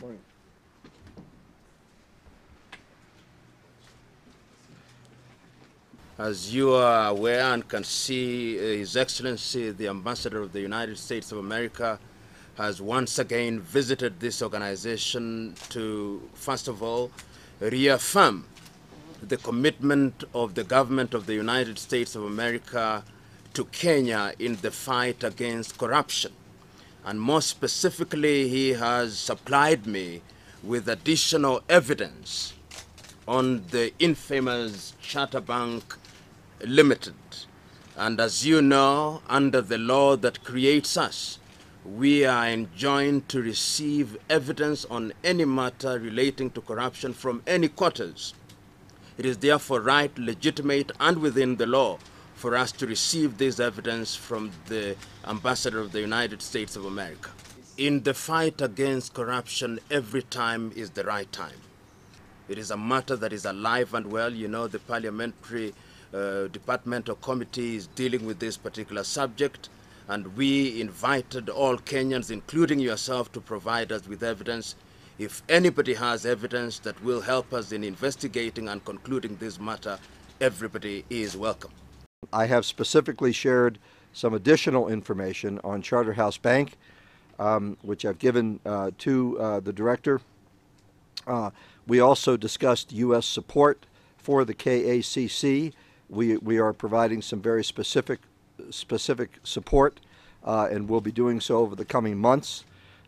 Morning. As you are aware and can see, His Excellency, the Ambassador of the United States of America, has once again visited this organization to, first of all, reaffirm the commitment of the government of the United States of America to Kenya in the fight against corruption. And more specifically, he has supplied me with additional evidence on the infamous Charter Bank Limited. And as you know, under the law that creates us, we are enjoined to receive evidence on any matter relating to corruption from any quarters. It is therefore right, legitimate, and within the law for us to receive this evidence from the Ambassador of the United States of America. In the fight against corruption, every time is the right time. It is a matter that is alive and well. You know, the parliamentary departmental committee is dealing with this particular subject, and we invited all Kenyans, including yourself, to provide us with evidence. If anybody has evidence that will help us in investigating and concluding this matter, everybody is welcome. I have specifically shared some additional information on Charterhouse Bank, which I've given to the director. We also discussed U.S. support for the KACC. We are providing some very specific support, and we'll be doing so over the coming months.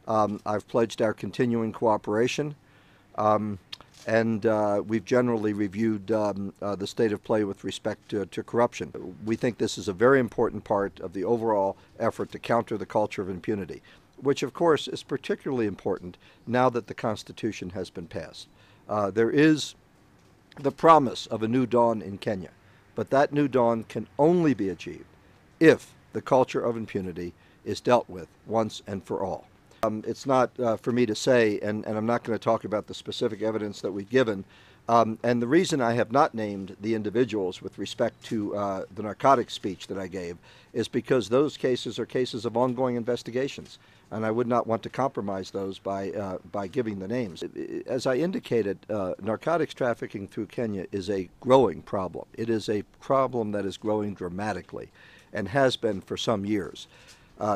I've pledged our continuing cooperation, and we've generally reviewed the state of play with respect to corruption. We think this is a very important part of the overall effort to counter the culture of impunity, which of course is particularly important now that the Constitution has been passed. There is the promise of a new dawn in Kenya, but that new dawn can only be achieved if the culture of impunity is dealt with once and for all. It's not for me to say, and I'm not going to talk about the specific evidence that we've given, and the reason I have not named the individuals with respect to the narcotics speech that I gave is because those cases are cases of ongoing investigations, and I would not want to compromise those by giving the names. As I indicated, narcotics trafficking through Kenya is a growing problem. It is a problem that is growing dramatically and has been for some years.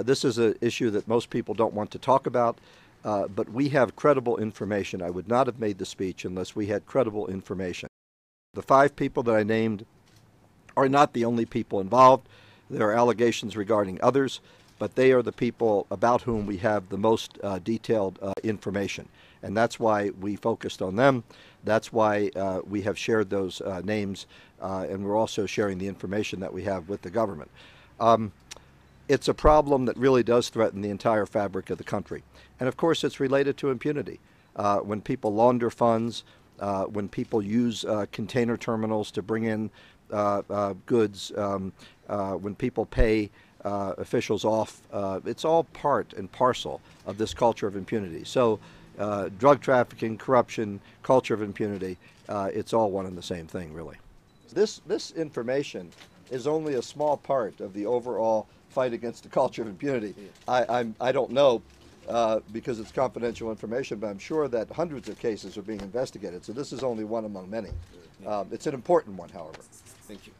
This is an issue that most people don't want to talk about, but we have credible information. I would not have made the speech unless we had credible information. The 5 people that I named are not the only people involved. There are allegations regarding others, but they are the people about whom we have the most detailed information. And that's why we focused on them. That's why we have shared those names, and we're also sharing the information that we have with the government. It's a problem that really does threaten the entire fabric of the country. And of course, it's related to impunity. When people launder funds, when people use container terminals to bring in goods, when people pay officials off, it's all part and parcel of this culture of impunity. So drug trafficking, corruption, culture of impunity, it's all one and the same thing, really. This information is only a small part of the overall fight against the culture of impunity. I don't know because it's confidential information, but I'm sure that hundreds of cases are being investigated. So this is only one among many. It's an important one, however. Thank you.